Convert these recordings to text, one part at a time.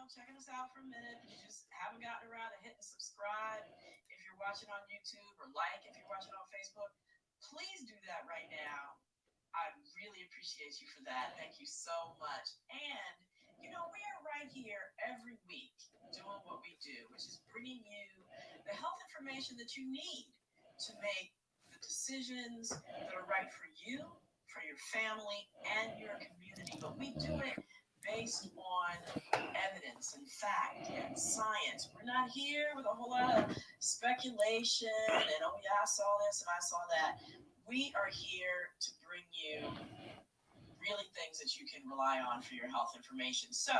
checking us out for a minute, you just haven't gotten around to hitting subscribe if you're watching on YouTube, or like if you're watching on Facebook, please do that right now. I really appreciate you for that. Thank you so much. And we are right here every week doing what we do, which is bringing you the health information that you need to make the decisions that are right for you, for your family, and your community. But we do it based on evidence and fact and science. We're not here with a whole lot of speculation and, oh yeah, I saw this and I saw that. We are here to bring you really things that you can rely on for your health information. So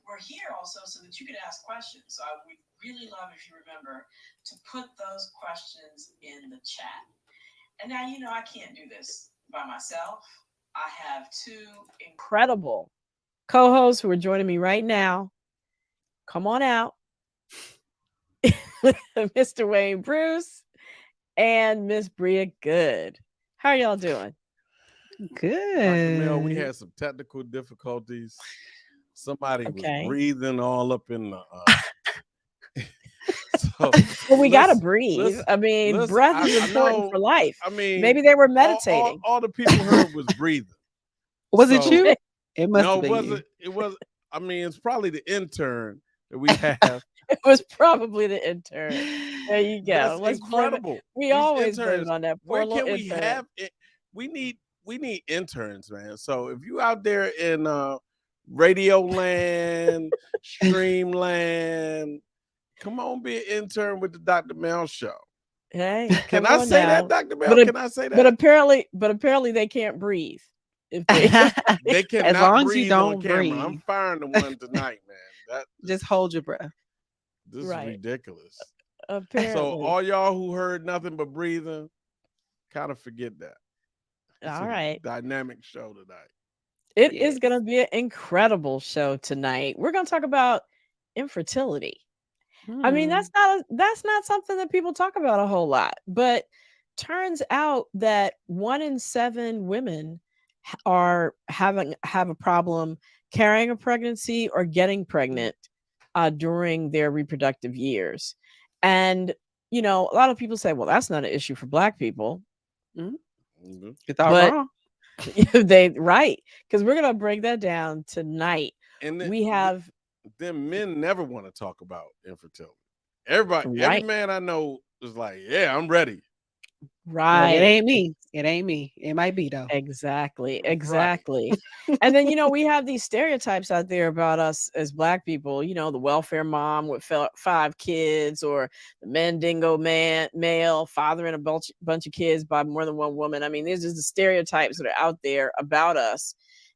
we're here also so that you can ask questions. So I would really love if you remember to put those questions in the chat. And now, I can't do this by myself. I have two incredible co-hosts who are joining me right now. Come on out. Mr. Wayne Bruce and Miss Bria Good. How are y'all doing? Good. Dr. Mel, we had some technical difficulties. Somebody was breathing all up in the well, we gotta breathe. I mean, breath is important for life. I mean, maybe they were meditating. All the people heard was breathing. Was it you? It must have been you. It was. I mean, it's probably the intern that we have. It was probably the intern. There you go. That's incredible. We always blame it on that poor little intern. We have it? We need interns, man. So if you out there in Radio Land, Streamland, come on, be an intern with the Dr. Mel Show. Hey, can I say that, Dr. Mel? Can I say that? But apparently they can't breathe. If they cannot as long breathe as you don't on camera. breathe. I'm firing the one tonight, man. Just hold your breath. This is ridiculous. Apparently. So all y'all who heard nothing but breathing, kind of forget that. All right. Dynamic show tonight. It is going to be an incredible show tonight. We're going to talk about infertility. I mean, that's not something that people talk about a whole lot, but turns out that 1 in 7 women have a problem carrying a pregnancy or getting pregnant during their reproductive years. And, a lot of people say, well, that's not an issue for Black people. Mm-hmm. You thought wrong. Right. Because we're going to break that down tonight. And Then men never want to talk about infertility. Every man I know is like, yeah, I'm ready. Right. Well, it ain't me. It ain't me. It might be though. Exactly. Right. And then, we have these stereotypes out there about us as Black people, the welfare mom with 5 kids, or the mandingo male fathering a bunch of kids by more than one woman. I mean, these are the stereotypes that are out there about us.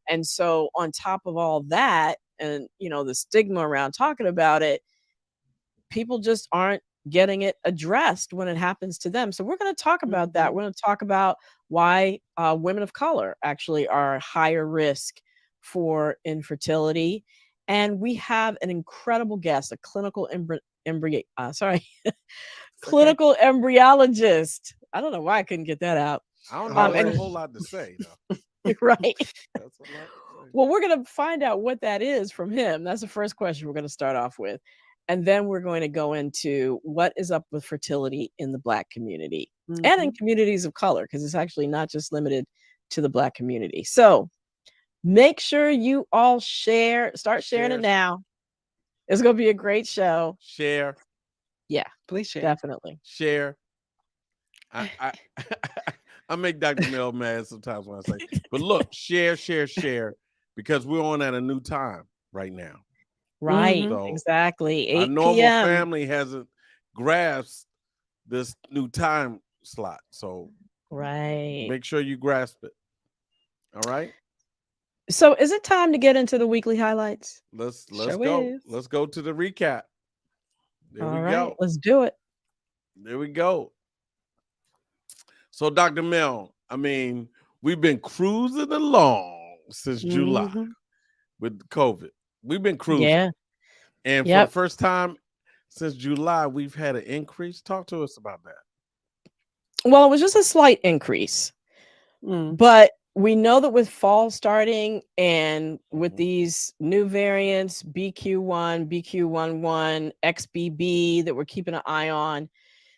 And so on top of all that, and, the stigma around talking about it, people just aren't getting it addressed when it happens to them. So we're going to talk about that. We're going to talk about why women of color actually are higher risk for infertility. And we have an incredible guest, a clinical clinical embryologist. I don't know why I couldn't get that out. I don't have a whole lot to say, though. Right. That's a lot to say. Well, we're going to find out what that is from him. That's the first question we're going to start off with. And then we're going to go into what is up with fertility in the Black community and in communities of color, because it's actually not just limited to the Black community. So make sure you all start sharing it now. It's going to be a great show. Share. Yeah, please share. Definitely. Share. I make Dr. Mel mad sometimes when I say, but look, share, because we're on at a new time right now. Right, so exactly. 8 our normal p.m. family hasn't grasped this new time slot, so make sure you grasp it. All right. So, is it time to get into the weekly highlights? Let's go. Let's go to the recap. There we go. Let's do it. There we go. So, Dr. Mel, I mean, we've been cruising along since July with COVID. We've been cruising. Yeah. And for the first time since July, we've had an increase. Talk to us about that. Well, it was just a slight increase. But we know that with fall starting and with these new variants, BQ1, BQ11, XBB that we're keeping an eye on,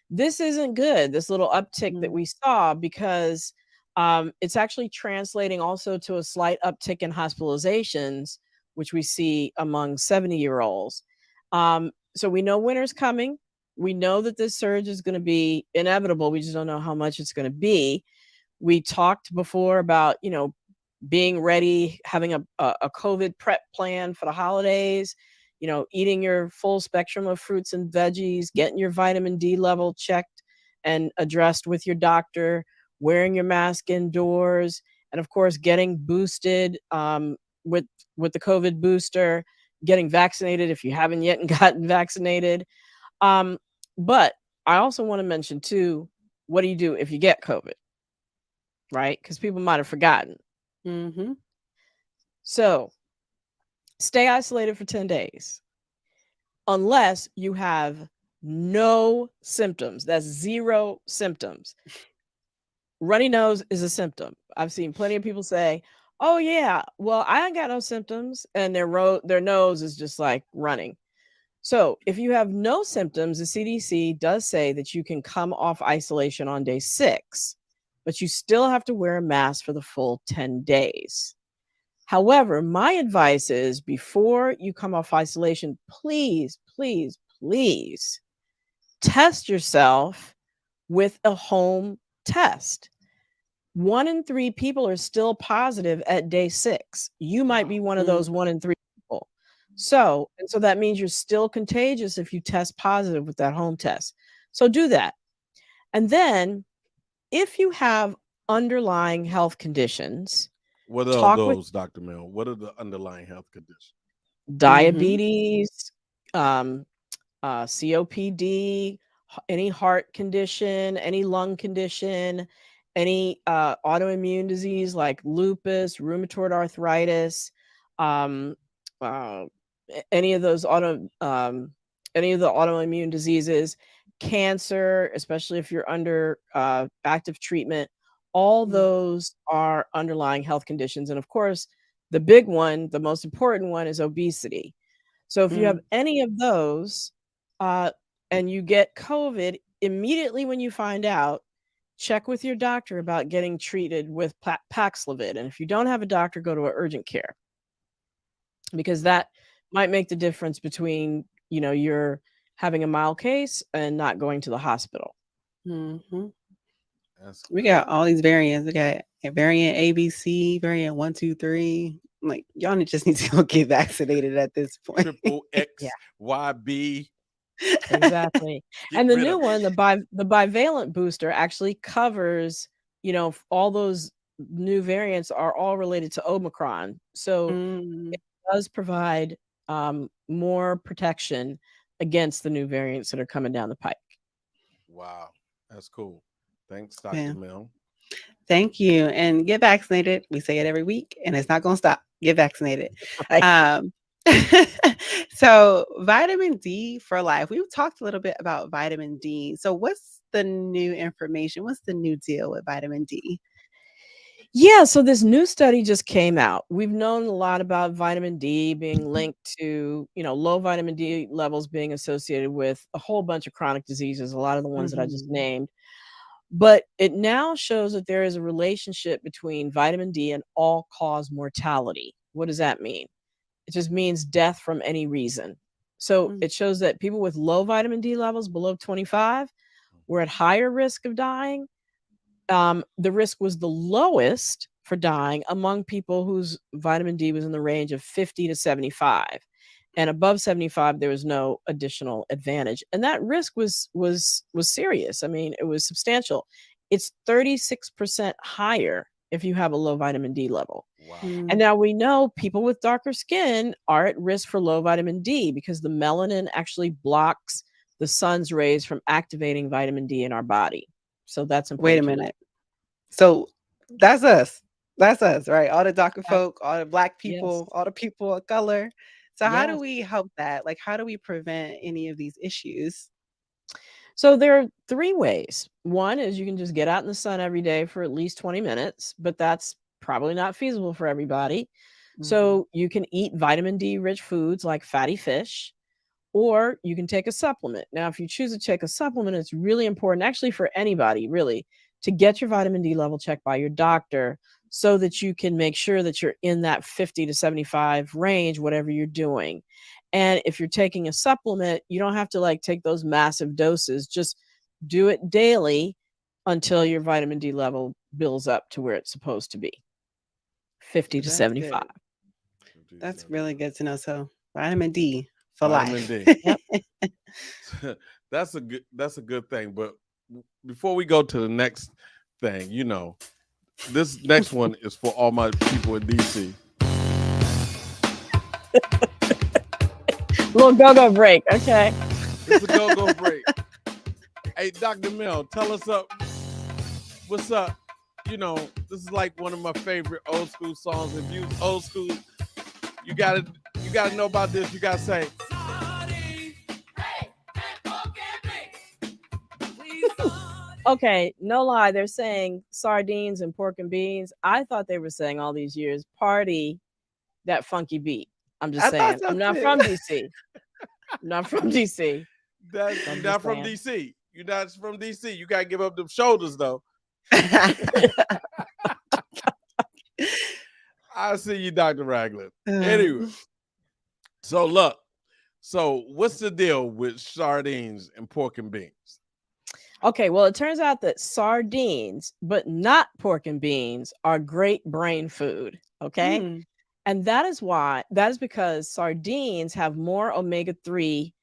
this isn't good, this little uptick that we saw, because it's actually translating also to a slight uptick in hospitalizations, which we see among 70-year-olds. So we know winter's coming. We know that this surge is going to be inevitable. We just don't know how much it's going to be. We talked before about, being ready, having a COVID prep plan for the holidays, eating your full spectrum of fruits and veggies, getting your vitamin D level checked and addressed with your doctor, wearing your mask indoors, and of course, getting boosted with the COVID booster, getting vaccinated if you haven't yet gotten vaccinated. But I also want to mention too, what do you do if you get COVID? Right? Because people might have forgotten. So stay isolated for 10 days unless you have no symptoms. That's 0 symptoms. Runny nose is a symptom. I've seen plenty of people say, oh yeah, well, I ain't got no symptoms, and their nose is just like running. So if you have no symptoms, the CDC does say that you can come off isolation on day 6, but you still have to wear a mask for the full 10 days. However, my advice is, before you come off isolation, please, please, please test yourself with a home test. 1 in 3 people are still positive at day 6. You might be one of those 1 in 3 people. So that means you're still contagious if you test positive with that home test. So do that. And then if you have underlying health conditions, what are those, Dr. Mel? What are the underlying health conditions? Diabetes, COPD, any heart condition, any lung condition, any autoimmune disease like lupus, rheumatoid arthritis, any of those any of the autoimmune diseases, cancer, especially if you're under active treatment. All those are underlying health conditions. And of course, the big one, the most important one, is obesity. So if you have any of those and you get COVID, immediately when you find out, check with your doctor about getting treated with Paxlovid. And if you don't have a doctor, go to an urgent care, because that might make the difference between, you're having a mild case and not going to the hospital. We got all these variants. We got variant ABC, variant 1, 2, 3. Like, y'all just need to go get vaccinated at this point. Triple XYB. Exactly. And the new one, the bivalent booster, actually covers, all those new variants are all related to Omicron. So it does provide more protection against the new variants that are coming down the pike. Wow. That's cool. Thanks, Dr. Mel. Thank you. And get vaccinated. We say it every week, and it's not going to stop. Get vaccinated. So vitamin D for life. We've talked a little bit about vitamin D. So what's the new information? What's the new deal with vitamin D? Yeah, so this new study just came out. We've known a lot about vitamin D being linked to, low vitamin D levels being associated with a whole bunch of chronic diseases, a lot of the ones that I just named. But it now shows that there is a relationship between vitamin D and all-cause mortality. What does that mean? It just means death from any reason. So it shows that people with low vitamin D levels below 25 were at higher risk of dying. The risk was the lowest for dying among people whose vitamin D was in the range of 50 to 75. And above 75, there was no additional advantage. And that risk was serious. I mean, it was substantial. It's 36% higher if you have a low vitamin D level. Wow. And now we know people with darker skin are at risk for low vitamin D because the melanin actually blocks the sun's rays from activating vitamin D in our body. So that's important. Wait a minute. So that's us. That's us, right? All the darker folk, all the Black people, all the people of color. So how do we help that? Like, how do we prevent any of these issues? So there are 3 ways. One is you can just get out in the sun every day for at least 20 minutes, but that's probably not feasible for everybody. Mhm. So you can eat vitamin D rich foods like fatty fish, or you can take a supplement. Now, if you choose to take a supplement, it's really important, actually, for anybody, really, to get your vitamin D level checked by your doctor so that you can make sure that you're in that 50 to 75 range, whatever you're doing. And if you're taking a supplement, you don't have to like take those massive doses. Just do it daily until your vitamin D level builds up to where it's supposed to be, 50 to That's 75. good. That's really good to know. So vitamin D for Vitamin life. D. Yep. That's a good thing. But before we go to the next thing, this next one is for all my people in DC. Little go-go break, okay? It's a go-go break. Hey, Dr. Mel, tell us what's up? This is like one of my favorite old school songs. If you old school, you gotta know about this. You gotta say. Okay, no lie, they're saying sardines and pork and beans. I thought they were saying all these years, party that funky beat. I'm just I thought saying. so I'm not too. from DC. Not from DC. You're I'm not just from saying. DC. You're not from DC. You gotta give up them shoulders though. I see you, Dr. Ragland. Anyway, so look. So what's the deal with sardines and pork and beans? Okay, well, it turns out that sardines, but not pork and beans, are great brain food. Okay. Mm. And that is because sardines have more omega-3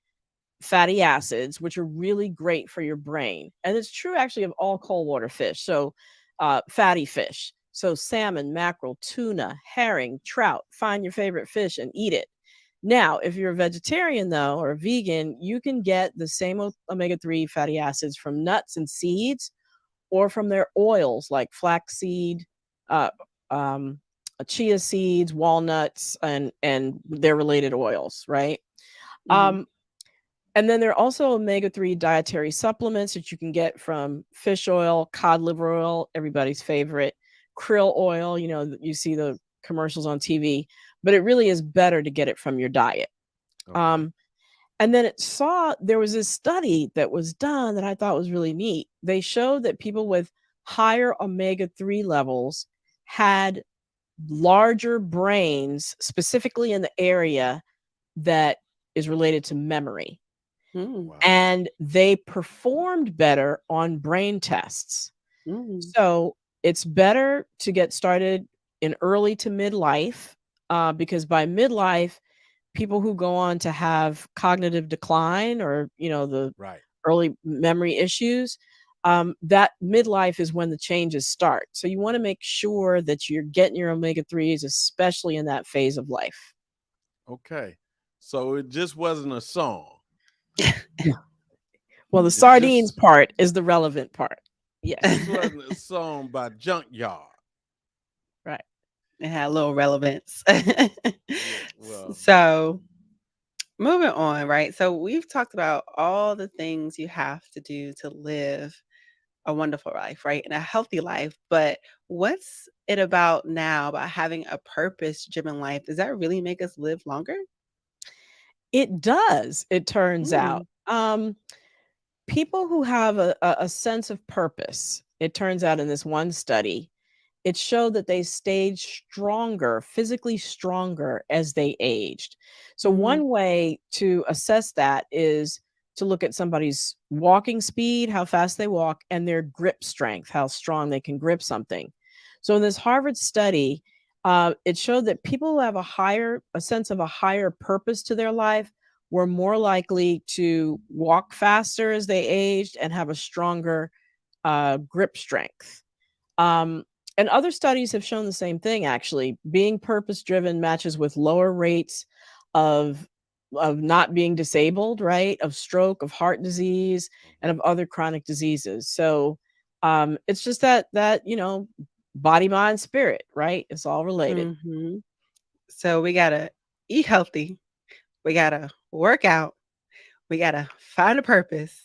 fatty acids, which are really great for your brain. And it's true actually of all cold water fish. So fatty fish. So salmon, mackerel, tuna, herring, trout, find your favorite fish and eat it. Now, if you're a vegetarian though, or a vegan, you can get the same omega-3 fatty acids from nuts and seeds or from their oils like flaxseed, uh, um, chia seeds, walnuts, and their related oils, right? Mhm. And then there are also omega-3 dietary supplements that you can get from fish oil, cod liver oil, everybody's favorite, krill oil. You see the commercials on TV, but it really is better to get it from your diet. Okay. And then there was this study that was done that I thought was really neat. They showed that people with higher omega-3 levels had larger brains, specifically in the area that is related to memory. Mm. Wow. And they performed better on brain tests. Mm. So it's better to get started in early to midlife, because by midlife, people who go on to have cognitive decline or the Right. early memory issues, that midlife is when the changes start. So you want to make sure that you're getting your omega-3s, especially in that phase of life. Okay. So it just wasn't a song. Well, the It sardines just part is the relevant part. Yes. this wasn't a song by Junkyard. Right. It had a little relevance. Well, So moving on, right? So we've talked about all the things you have to do to live a wonderful life, right? And a healthy life. But what's it about now about having a purpose-driven life? Does that really make us live longer? It does, it turns out. People who have a sense of purpose, it turns out in this one study, it showed that they stayed stronger, physically stronger as they aged. So Mhm. one way to assess that is to look at somebody's walking speed, how fast they walk, and their grip strength, how strong they can grip something. So in this Harvard study, it showed that people who have a sense of a higher purpose to their life were more likely to walk faster as they aged and have a stronger grip strength. And other studies have shown the same thing, actually. Being purpose driven matches with lower rates of not being disabled, right? Of stroke, of heart disease, and of other chronic diseases. So it's just that body, mind, spirit, right? It's all related. Mhm. So we gotta eat healthy. We gotta work out. We gotta find a purpose.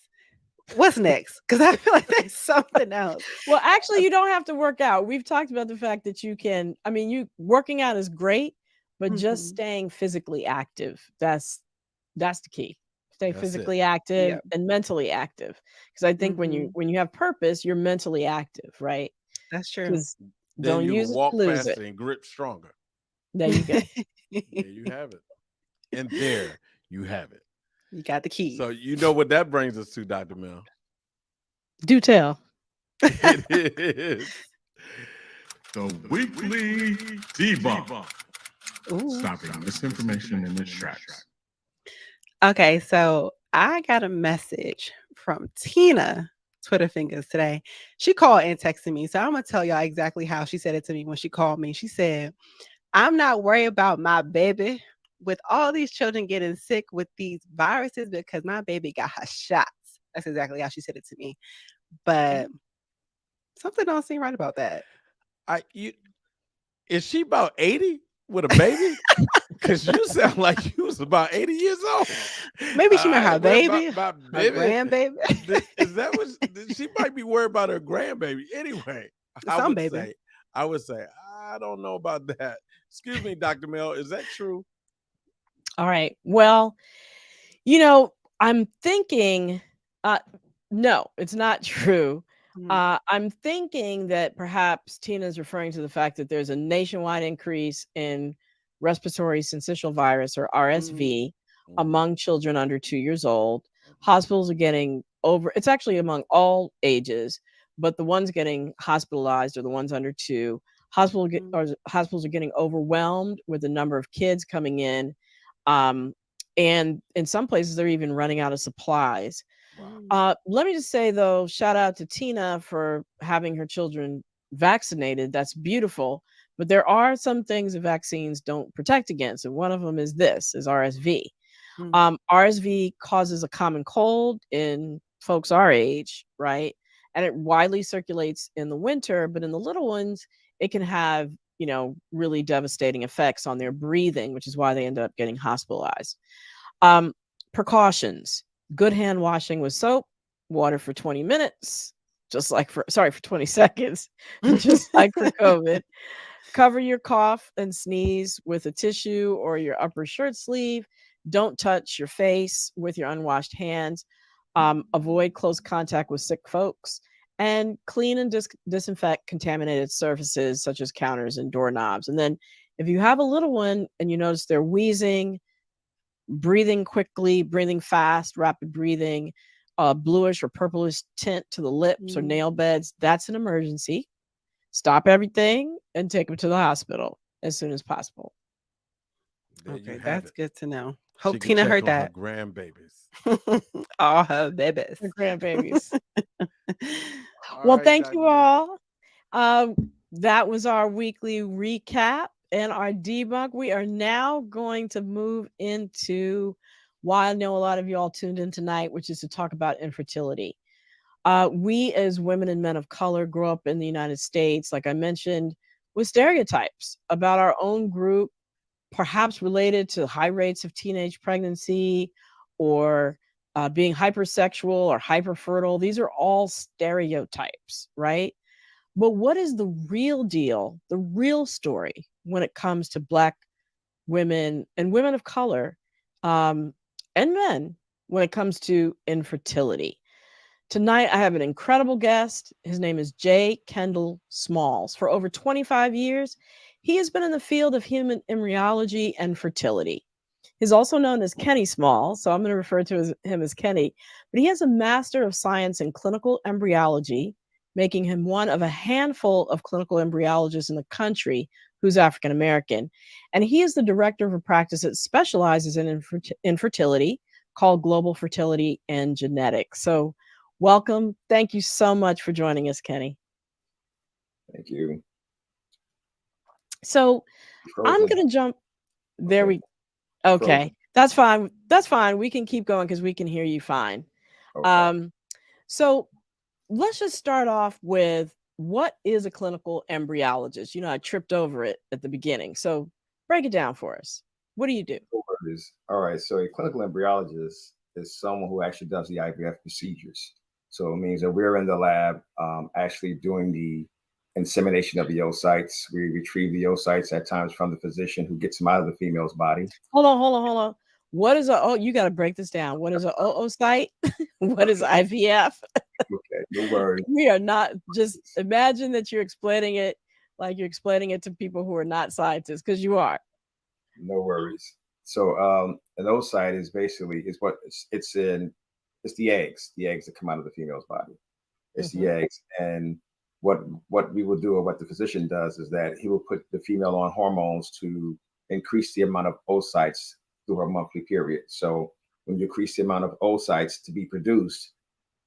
What's next? Because I feel like there's something else. Well, actually, you don't have to work out. We've talked about the fact that you can, I mean, you working out is great, but just staying physically active, that's the key. Stay That's physically it. active Yep. and mentally active. Because I think when you have purpose, you're mentally active, right? That's true. Because Then don't you use can it walk to lose faster it. and grip stronger. There you go. There you have it. And there you have it. You got the key. So you know what that brings us to, Dr. Mel. Do tell. It is The weekly debunk. Ooh. Stopping misinformation in its tracks. Okay, so I got a message from Tina, Twitter fingers today. She called and texted me. So I'm going to tell y'all exactly how she said it to me when she called me. She said, I'm not worried about my baby with all these children getting sick with these viruses because my baby got her shots. That's exactly how she said it to me. But something don't seem right about that. Is she about 80 with a baby? Because you sound like you was about 80 years old. Maybe she meant her baby, About her grandbaby. Is that what she might be worried about her grandbaby? Anyway, I would say, I don't know about that. Excuse me, Dr. Mel, is that true? All right. Well, you know, I'm thinking, no, it's not true. I'm thinking that perhaps Tina is referring to the fact that there's a nationwide increase in respiratory syncytial virus, or RSV, among children under 2 years old. Hospitals are getting it's actually among all ages, but the ones getting hospitalized are the ones under 2. Hospitals are getting overwhelmed with the number of kids coming in. And in some places, they're even running out of supplies. Wow. Let me just say, though, shout out to Tina for having her children vaccinated. That's beautiful. But there are some things that vaccines don't protect against. And one of them is RSV. RSV causes a common cold in folks our age, right? And it widely circulates in the winter. But in the little ones, it can have, really devastating effects on their breathing, which is why they end up getting hospitalized. Precautions: good hand washing with soap, water for 20 minutes, for 20 seconds, just like for COVID. Cover your cough and sneeze with a tissue or your upper shirt sleeve. Don't touch your face with your unwashed hands. Avoid close contact with sick folks. And clean and disinfect contaminated surfaces such as counters and doorknobs. And then if you have a little one and you notice they're wheezing, breathing quickly, breathing fast, rapid breathing, bluish or purplish tint to the lips or nail beds, that's an emergency. Stop everything and take them to the hospital as soon as possible. Okay, that's good to know. Hope Tina heard that. Her grandbabies. All her babies. Her grandbabies. Well, thank you all. That was our weekly recap and our debunk. We are now going to move into why I know a lot of you all tuned in tonight, which is to talk about infertility. We as women and men of color grow up in the United States, like I mentioned, with stereotypes about our own group, perhaps related to high rates of teenage pregnancy or being hypersexual or hyperfertile. These are all stereotypes, right? But what is the real deal, the real story when it comes to Black women and women of color and men when it comes to infertility? Tonight, I have an incredible guest. His name is J. Kendall Smalls. For over 25 years, he has been in the field of human embryology and fertility. He's also known as Kenny Smalls, so I'm going to refer to him as Kenny. But he has a Master of Science in Clinical Embryology, making him one of a handful of clinical embryologists in the country who's African American. And he is the director of a practice that specializes in infertility called Global Fertility and Genetics. So welcome. Thank you so much for joining us, Kenny. Thank you. So I'm going to jump. There okay. That's fine. That's fine. We can keep going because we can hear you fine. Okay. So let's just start off with, what is a clinical embryologist? I tripped over it at the beginning. So break it down for us. What do you do? All right. So a clinical embryologist is someone who actually does the IVF procedures. So it means that we're in the lab actually doing the insemination of the oocytes. We retrieve the oocytes at times from the physician who gets them out of the female's body. Hold on. What is you got to break this down. What is a oocyte? What is IVF? Okay, no worries. We are not, just imagine that you're explaining it like you're explaining it to people who are not scientists, because you are. No worries. So an oocyte is basically it's the eggs that come out of the female's body. It's the eggs. And what we will do, or what the physician does, is that he will put the female on hormones to increase the amount of oocytes through her monthly period. So when you increase the amount of oocytes to be produced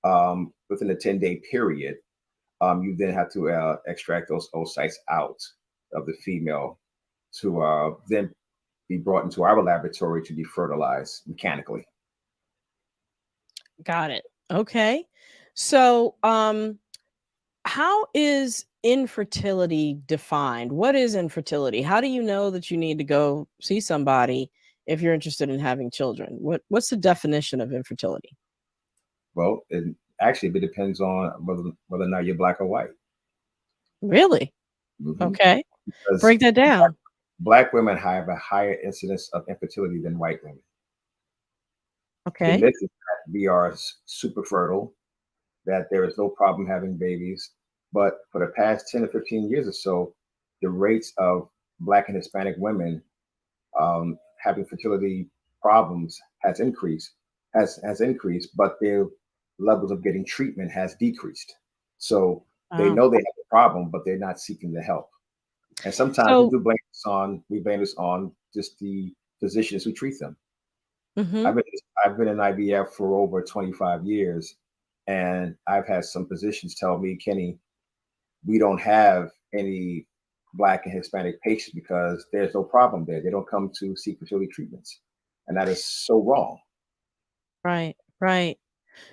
within a 10-day period, you then have to extract those oocytes out of the female to then be brought into our laboratory to be fertilized mechanically. Got it. Okay. So how is infertility defined? What is infertility? How do you know that you need to go see somebody if you're interested in having children? What's the definition of infertility? Well, it actually depends on whether or not you're black or white. Really? Okay. Because break that down. Black women have a higher incidence of infertility than white women. Okay. The myth is that we are super fertile, that there is no problem having babies. But for the past 10 or 15 years or so, the rates of Black and Hispanic women having fertility problems has increased, but their levels of getting treatment has decreased. So they know they have a problem, but they're not seeking the help. And sometimes we blame this on just the physicians who treat them. I've been in IVF for over 25 years, and I've had some physicians tell me, Kenny, we don't have any Black and Hispanic patients because there's no problem there. They don't come to seek fertility treatments. And that is so wrong. Right.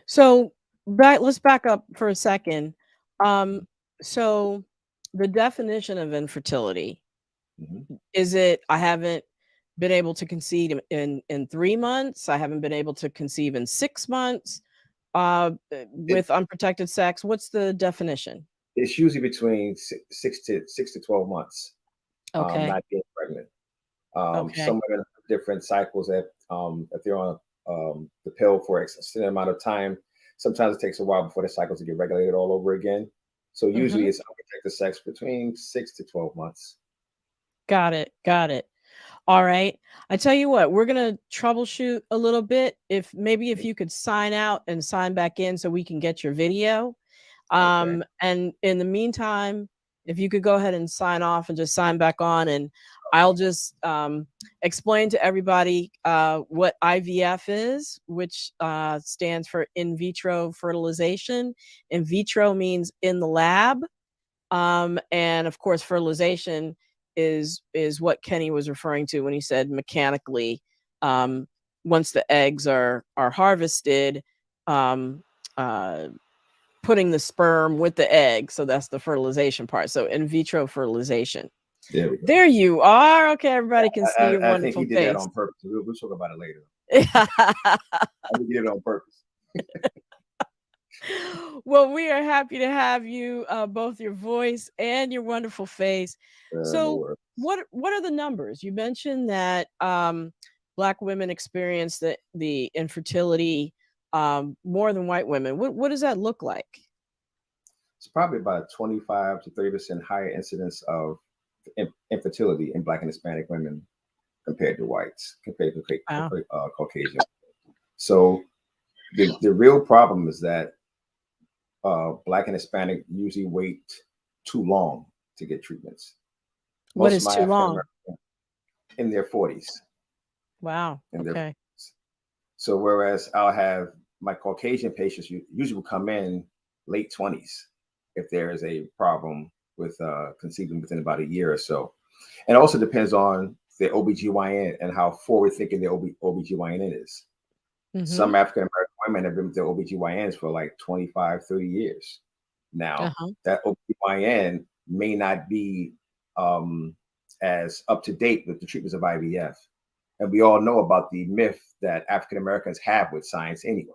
So let's back up for a second. So the definition of infertility, is it, I haven't been able to conceive in 3 months, I haven't been able to conceive in 6 months with unprotected sex? What's the definition? It's usually between 6 to 12 months. Not being pregnant. Some women have different cycles that if they're on the pill for an extended amount of time, sometimes it takes a while before the cycles get regulated all over again. So usually it's unprotected sex between 6 to 12 months. Got it. All right. I tell you what, we're going to troubleshoot a little bit. If you could sign out and sign back in so we can get your video. And in the meantime, if you could go ahead and sign off and just sign back on, and I'll just explain to everybody what IVF is, which stands for in vitro fertilization. In vitro means in the lab. And of course, fertilization is what Kenny was referring to when he said mechanically, once the eggs are harvested, putting the sperm with the egg. So that's the fertilization part. So in vitro fertilization. There you are. Okay, everybody can see your wonderful face. I think he did that on purpose. We'll talk about it later. I think he did it on purpose. Well, we are happy to have you, both your voice and your wonderful face. So what are the numbers? You mentioned that Black women experience the infertility more than white women. What does that look like? It's probably about 25 to 30% higher incidence of infertility in Black and Hispanic women compared to whites, compared to Caucasian. So the real problem is that Black and Hispanic usually wait too long to get treatments. What is too long? In their 40s. Wow. Okay. So whereas I'll have my Caucasian patients usually will come in late 20s if there is a problem with conceiving within about a year or so. And it also depends on the OBGYN and how forward thinking the OBGYN is. Some African American women have been with their OBGYNs for like 25, 30 years. Now, that OBGYN may not be as up to date with the treatments of IVF. And we all know about the myth that African Americans have with science anyway.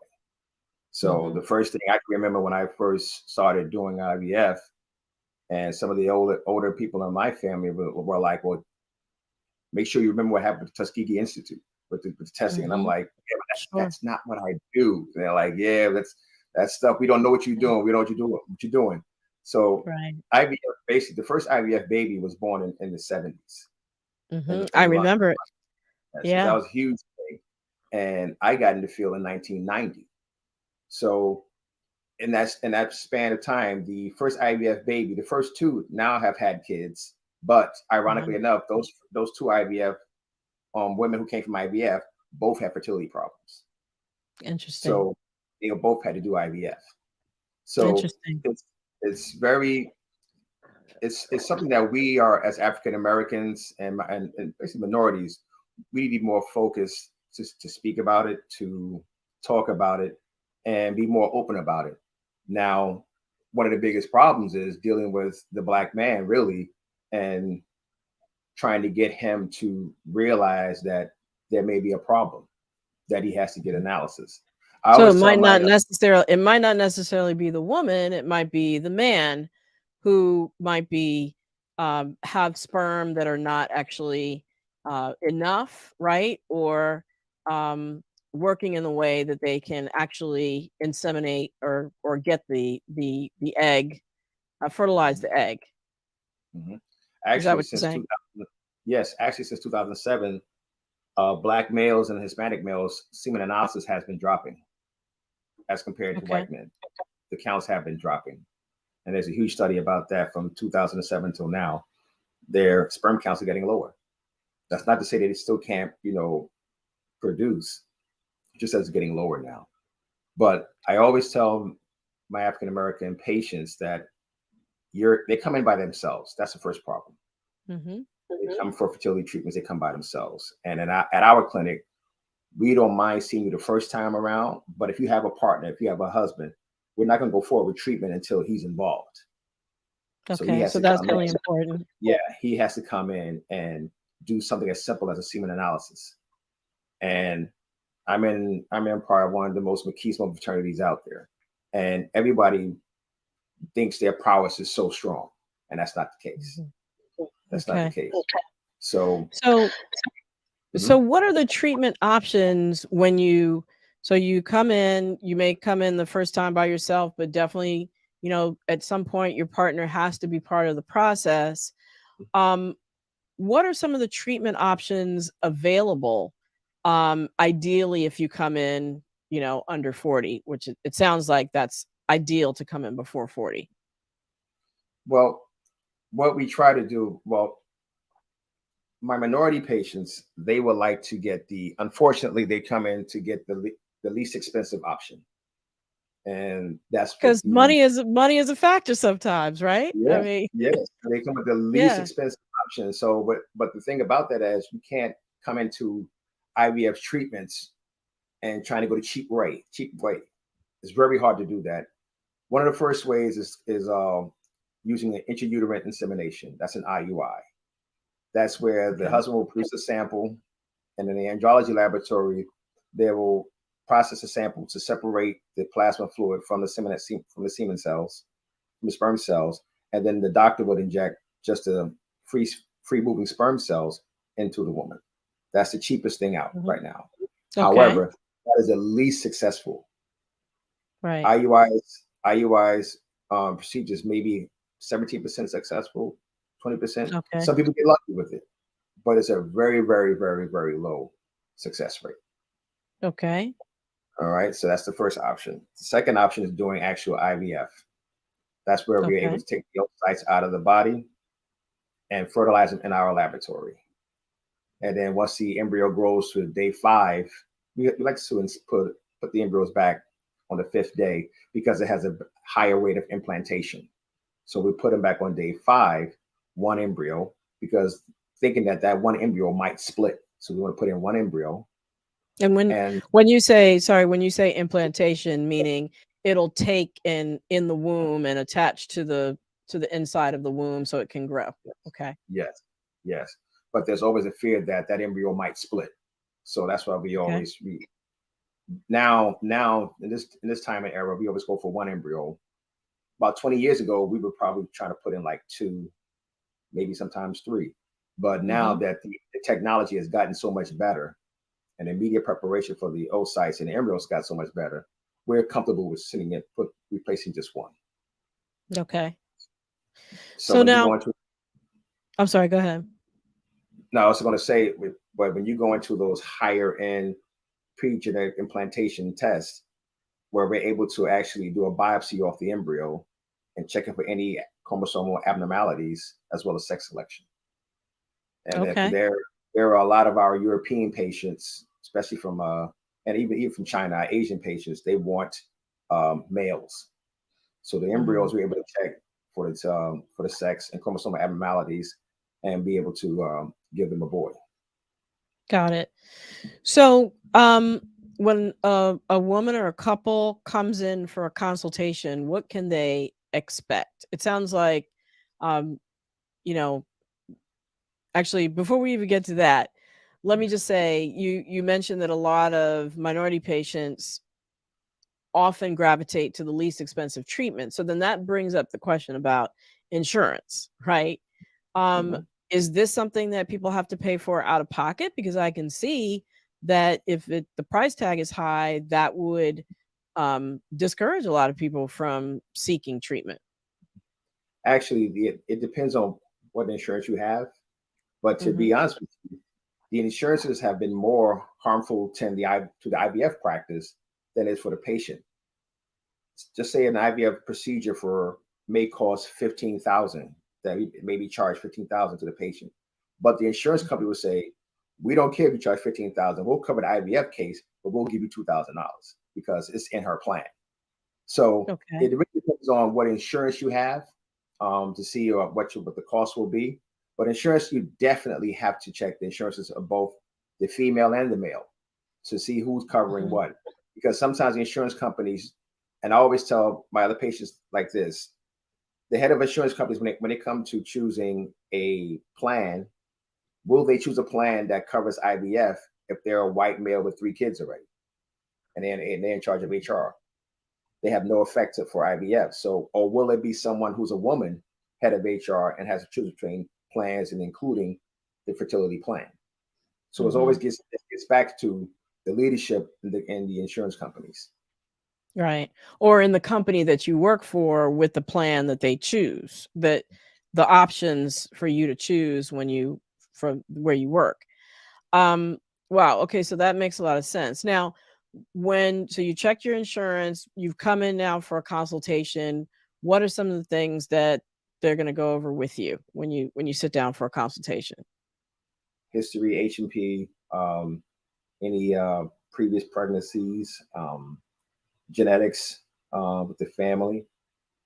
So the first thing I can remember when I first started doing IVF, and some of the older people in my family were like, "Well, make sure you remember what happened at the Tuskegee Institute with the testing." And I'm like, "Yeah, but that's not what I do." And they're like, "Yeah, that's stuff. We don't know what you're doing. We don't know what you're doing." So IVF, basically, the first IVF baby was born in the 70s. I remember it. Yeah, so that was a huge thing. And I got into field in 1990. So in that span of time, the first IVF baby, the first two now have had kids, but ironically enough, those two IVF women who came from IVF both had fertility problems. Interesting. So they both had to do IVF. So it's very it's something that we are, as African Americans and basically minorities, we need to be more focused to speak about it, to talk about it, and be more open about it. Now, one of the biggest problems is dealing with the Black man, really, and trying to get him to realize that there may be a problem, that he has to get analysis. So it might not necessarily be the woman, it might be the man who might be have sperm that are not actually enough, right? Or working in the way that they can actually inseminate or get the egg, fertilize the egg. Actually, is that what you're saying? Yes, actually, since 2007, Black males and Hispanic males, semen analysis has been dropping as compared to white men. The counts have been dropping. And there's a huge study about that from 2007 till now. Their sperm counts are getting lower. That's not to say that they still can't, produce, just as it's getting lower now. But I always tell my African American patients that they come in by themselves. That's the first problem. They come for fertility treatments, they come by themselves. And at our clinic, we don't mind seeing you the first time around, but if you have a partner, if you have a husband, we're not going to go forward with treatment until he's involved. Okay, so that's really important. Yeah, he has to come in and do something as simple as a semen analysis. And I'm in part of one of the most machismo fraternities out there, and everybody thinks their prowess is so strong, and that's not the case. That's not the case. So what are the treatment options when you come in? You may come in the first time by yourself, but definitely, at some point your partner has to be part of the process. What are some of the treatment options available? Ideally, if you come in, under 40, which it sounds like that's ideal to come in before 40. Well, what we try to do, my minority patients, they would like to get unfortunately, they come in to get the least expensive option. And that's because money is a factor sometimes, right? Yeah, yes, they come with the least expensive option. So, but the thing about that is you can't come into IVF treatments and trying to go to cheap way. It's very hard to do that. One of the first ways is using an intrauterine insemination. That's an IUI. That's where the husband will produce a sample, and in the andrology laboratory, they will process a sample to separate the plasma fluid from the semen cells, from the sperm cells, and then the doctor would inject just the free moving sperm cells into the woman. That's the cheapest thing out right now. However, that is the least successful. Right. IUIs procedures maybe 17% successful, 20%. Some people get lucky with it, but it's a very, very, very, very low success rate. Okay. All right. So that's the first option. The second option is doing actual IVF. That's where we're able to take the oocytes out of the body and fertilize them in our laboratory. And then once the embryo grows to day 5, we like to put the embryos back on the 5th day because it has a higher rate of implantation. So we put them back on day 5, one embryo, because thinking that one embryo might split. So we want to put in one embryo. And when you say implantation, meaning it'll take in the womb and attach to the inside of the womb so it can grow. Okay. Yes. But there's always a fear that embryo might split. So that's why we always Now in this time and era, we always go for one embryo. About 20 years ago, we were probably trying to put in like 2, maybe sometimes 3. But now that the technology has gotten so much better, and the media preparation for the oocytes and the embryos got so much better, we're comfortable with replacing just one. Okay. So when now, you go into, I'm sorry, go ahead. no, I was going to say, but when you go into those higher end pre-genetic implantation tests, where we're able to actually do a biopsy off the embryo and checking for any chromosomal abnormalities as well as sex selection. And Okay. there are a lot of our European patients, especially from and even from China, Asian patients, they want males. So the embryos we're able to check for the sex and chromosomal abnormalities and be able to give them a boy. Got it. So, when a woman or a couple comes in for a consultation, what can they expect? It sounds like, you know, actually, before we even get to that, let me just say you mentioned that a lot of minority patients often gravitate to the least expensive treatment. So then that brings up the question about insurance, right? Is this something that people have to pay for out of pocket? Because I can see that if the price tag is high, that would discourage a lot of people from seeking treatment. Actually, it depends on what insurance you have. But to be honest with you, the insurances have been more harmful to the IVF practice than it is for the patient. Just say an IVF procedure may cost $15,000. That maybe charge $15,000 to the patient, but the insurance company would say, "We don't care if you charge $15,000. We'll cover the IVF case, but we'll give you $2,000 because it's in her plan." So it really depends on what insurance you have to see what the cost will be. But insurance, you definitely have to check the insurances of both the female and the male to see who's covering what. Because sometimes the insurance companies, and I always tell my other patients like this, the head of insurance companies, when they come to choosing a plan, will they choose a plan that covers IVF if they're a white male with 3 kids already? And they're in charge of HR. They have no effect for IVF. So, or will it be someone who's a woman, head of HR, and has to choose between plans and including the fertility plan? So it always gets back to the leadership in the insurance companies. Right. Or in the company that you work for with the plan that they choose, that the options for you to choose from where you work. Wow. Okay. So that makes a lot of sense. Now, so you checked your insurance, you've come in now for a consultation. What are some of the things that they're going to go over with you when you sit down for a consultation? History, H&P, any previous pregnancies, genetics with the family.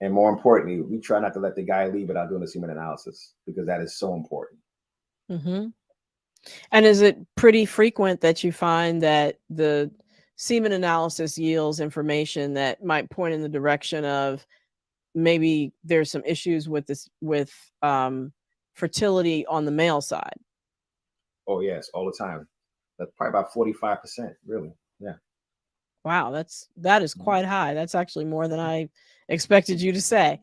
And more importantly, we try not to let the guy leave without doing a semen analysis because that is so important. And is it pretty frequent that you find that the semen analysis yields information that might point in the direction of maybe there's some issues with fertility on the male side? Oh yes, all the time. That's probably about 45%, really. Yeah. Wow, that is quite high. That's actually more than I expected you to say.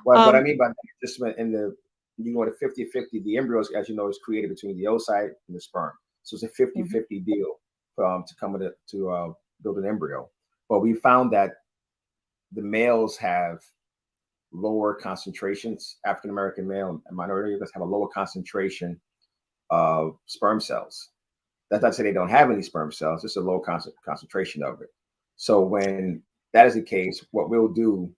Well, what I mean by that, just you go to 50-50, the embryos, as you know, is created between the oocyte and the sperm. So it's a 50-50 deal to come to build an embryo. But we found that the males have lower concentrations. African American male and minority have a lower concentration of sperm cells. That's not to say they don't have any sperm cells, just a low concentration of it. So when that is the case, what we do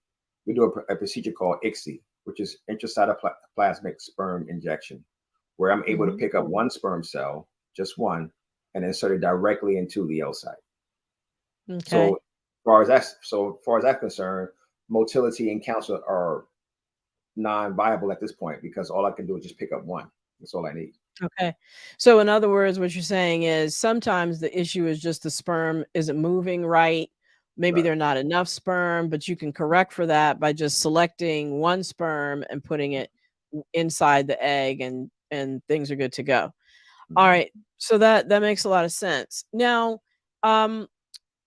a procedure called ICSI, which is intracytoplasmic sperm injection, where I'm able to pick up one sperm cell, just one, and insert it directly into the oocyte. Okay. So as far as that's concerned, motility and counts are non-viable at this point because all I can do is just pick up one. That's all I need. Okay. So in other words, what you're saying is sometimes the issue is just the sperm isn't moving right. Maybe there's not enough sperm, but you can correct for that by just selecting one sperm and putting it inside the egg and things are good to go. All right. So that makes a lot of sense. Now,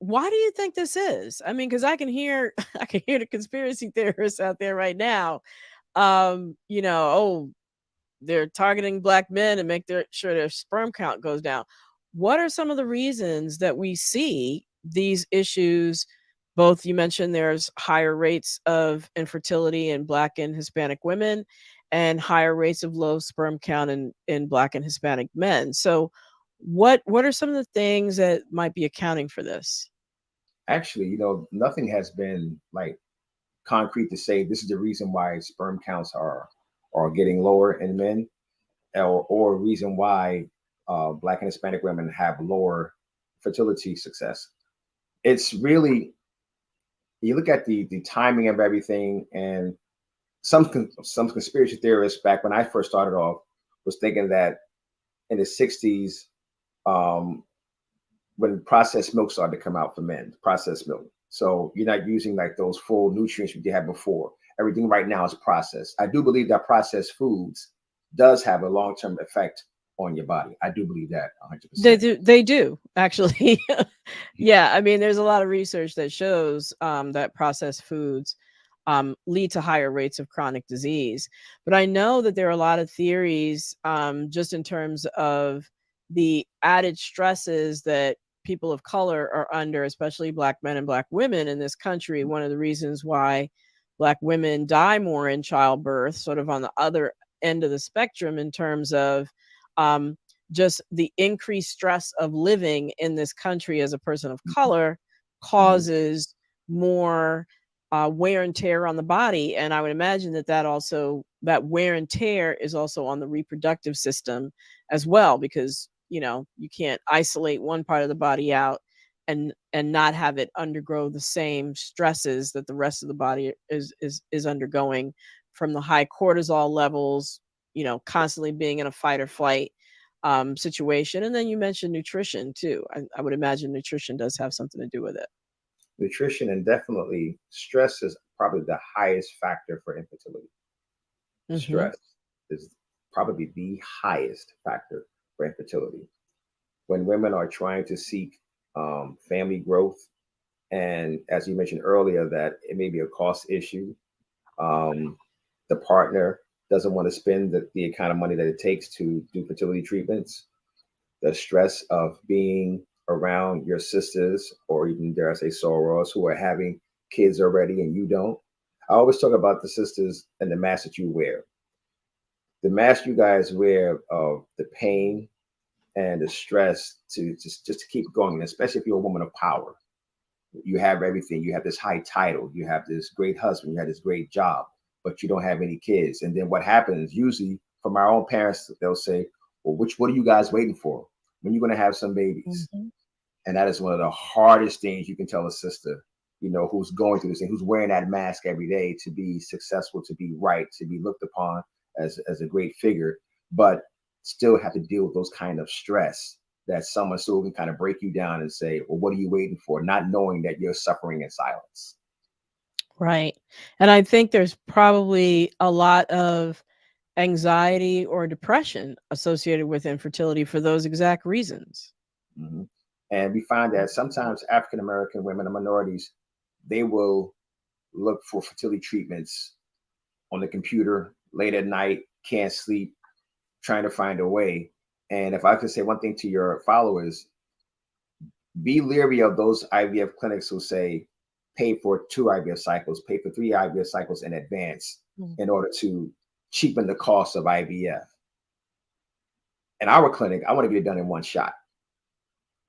why do you think this is? I mean, because I can hear I can hear the conspiracy theorists out there right now. Oh, they're targeting black men and make sure their sperm count goes down. What are some of the reasons that we see these issues? Both, you mentioned there's higher rates of infertility in black and Hispanic women and higher rates of low sperm count in black and Hispanic men. So what are some of the things that might be accounting for this? Actually, nothing has been like concrete to say this is the reason why sperm counts are getting lower in men, or reason why Black and Hispanic women have lower fertility success. It's really, you look at the timing of everything, and some conspiracy theorists back when I first started off was thinking that in the 60s, when processed milk started to come out for men, processed milk. So you're not using like those full nutrients you had before. Everything right now is processed. I do believe that processed foods does have a long-term effect on your body. I do believe that 100%. They do actually. Yeah, I mean, there's a lot of research that shows that processed foods lead to higher rates of chronic disease. But I know that there are a lot of theories just in terms of the added stresses that people of color are under, especially black men and black women in this country. One of the reasons why black women die more in childbirth, sort of on the other end of the spectrum in terms of just the increased stress of living in this country as a person of color causes more wear and tear on the body. And I would imagine that wear and tear is also on the reproductive system as well, because you can't isolate one part of the body out and not have it undergo the same stresses that the rest of the body is undergoing, from the high cortisol levels, constantly being in a fight or flight situation. And then you mentioned nutrition too. I would imagine nutrition does have something to do with it. Nutrition, and definitely stress is probably the highest factor for infertility. Stress is probably the highest factor for infertility. When women are trying to seek family growth, and as you mentioned earlier, that it may be a cost issue, the partner doesn't want to spend the kind of money that it takes to do fertility treatments, the stress of being around your sisters, or even dare I say sorors, who are having kids already and you don't. I always talk about the sisters and the mask that you wear. The mask you guys wear of the pain and the stress to just to keep going, especially if you're a woman of power. You have everything. You have this high title. You have this great husband. You have this great job, but you don't have any kids. And then what happens, usually from our own parents, they'll say, well, what are you guys waiting for? When you're going to have some babies? And that is one of the hardest things you can tell a sister, who's going through this thing, who's wearing that mask every day to be successful, to be right, to be looked upon as a great figure, but still have to deal with those kind of stress that someone still can kind of break you down and say, well, what are you waiting for? Not knowing that you're suffering in silence. Right. And I think there's probably a lot of anxiety or depression associated with infertility for those exact reasons. And we find that sometimes African-American women and minorities, they will look for fertility treatments on the computer late at night, can't sleep, trying to find a way. And if I could say one thing to your followers, be leery of those IVF clinics who say, pay for 2 IVF cycles, pay for 3 IVF cycles in advance in order to cheapen the cost of IVF. In our clinic, I want to get it done in one shot.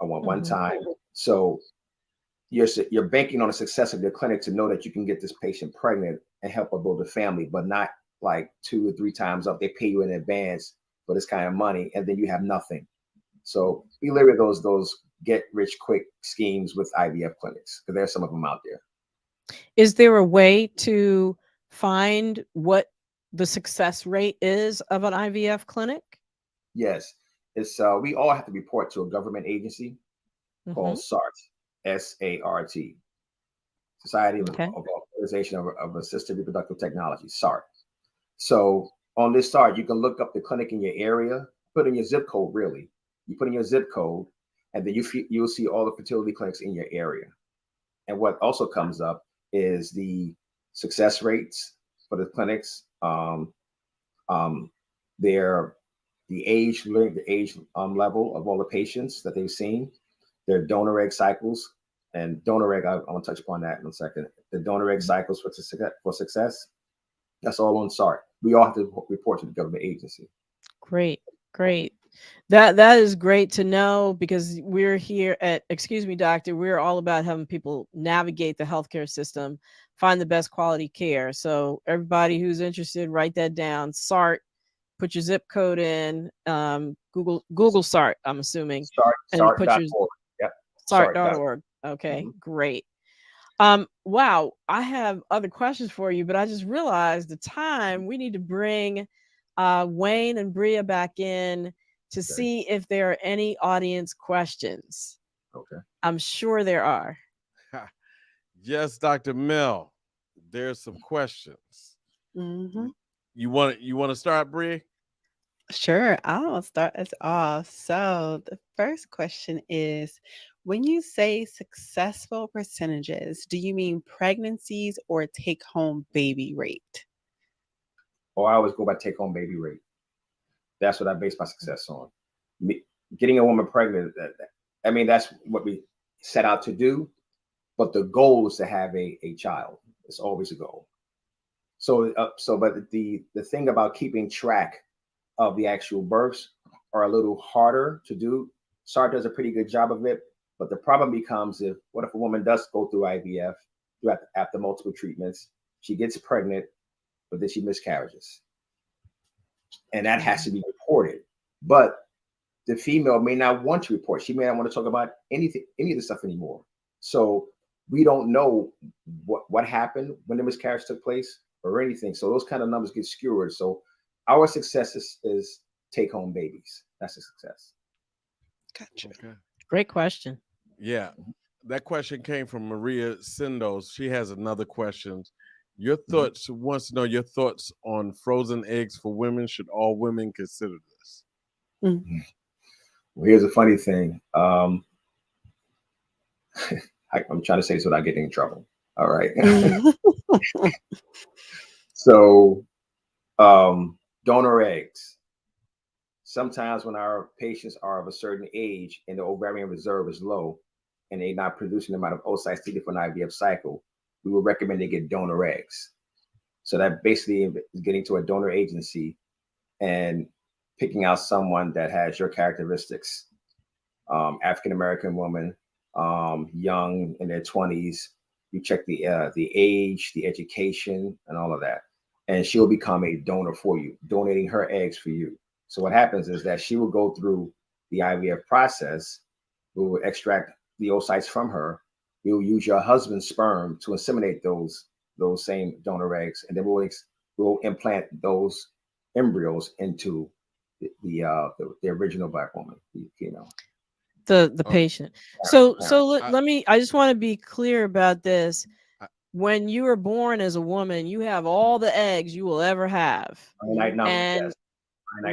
I want one time. So you're banking on the success of your clinic to know that you can get this patient pregnant and help her build a family, but not like 2 or 3 times up. They pay you in advance for this kind of money, and then you have nothing. So be leery of those get rich quick schemes with IVF clinics, because there's some of them out there. Is there a way to find what the success rate is of an IVF clinic? Yes, it's we all have to report to a government agency called SART, S-A-R-T, Society of Fertilization of Assisted Reproductive Technology, SART. So on this SART, you can look up the clinic in your area, put in your zip code, really. You put in your zip code, and then you'll see all the fertility clinics in your area. And what also comes up is the success rates for the clinics, the age level of all the patients that they've seen, their donor egg cycles, and donor egg. I want to touch upon that in a second. The donor egg cycles for success. That's all on SART. We all have to report to the government agency. Great, great. That is great to know, because we're here at, excuse me, doctor, we're all about having people navigate the healthcare system, find the best quality care. So everybody who's interested, write that down. SART, put your zip code in, Google SART, I'm assuming. SART.org. Yep. SART.org. Okay, great. Wow, I have other questions for you, but I just realized the time. We need to bring Wayne and Bria back in to see if there are any audience questions. Okay. I'm sure there are. Yes, Dr. Mel, there's some questions. You want to start, Bria? Sure, I'll start us off. So the first question is, when you say successful percentages, do you mean pregnancies or take-home baby rate? Oh, I always go by take-home baby rate. That's what I base my success on. Getting a woman pregnant, I mean, that's what we set out to do, but the goal is to have a child. It's always a goal. So, but the thing about keeping track of the actual births are a little harder to do. SART does a pretty good job of it, but the problem becomes what if a woman does go through IVF after multiple treatments, she gets pregnant, but then she miscarriages, and that has to be reported. But the female may not want to report. She may not want to talk about any of the stuff anymore. So we don't know what happened when the miscarriage took place or anything. So those kind of numbers get skewed. So our success is take home babies. That's a success. Gotcha. Okay. Great question. Yeah, that question came from Maria Sindos. She has another question. Your thoughts, wants to know your thoughts on frozen eggs for women. Should all women consider this? Well, here's a funny thing. I'm trying to say this without getting in trouble. All right. So, donor eggs. Sometimes when our patients are of a certain age and the ovarian reserve is low and they're not producing the amount of oocytes needed for an IVF cycle, we would recommend they get donor eggs. So that basically is getting to a donor agency and picking out someone that has your characteristics. African-American woman, young, in their 20s. You check the age, the education, and all of that. And she'll become a donor for you, donating her eggs for you. So what happens is that she will go through the IVF process. We will extract the oocytes from her. We will use your husband's sperm to inseminate those same donor eggs, and then we'll implant those embryos into the original Black woman, the female. The patient. So let me, I just want to be clear about this. When you are born as a woman, you have all the eggs you will ever have.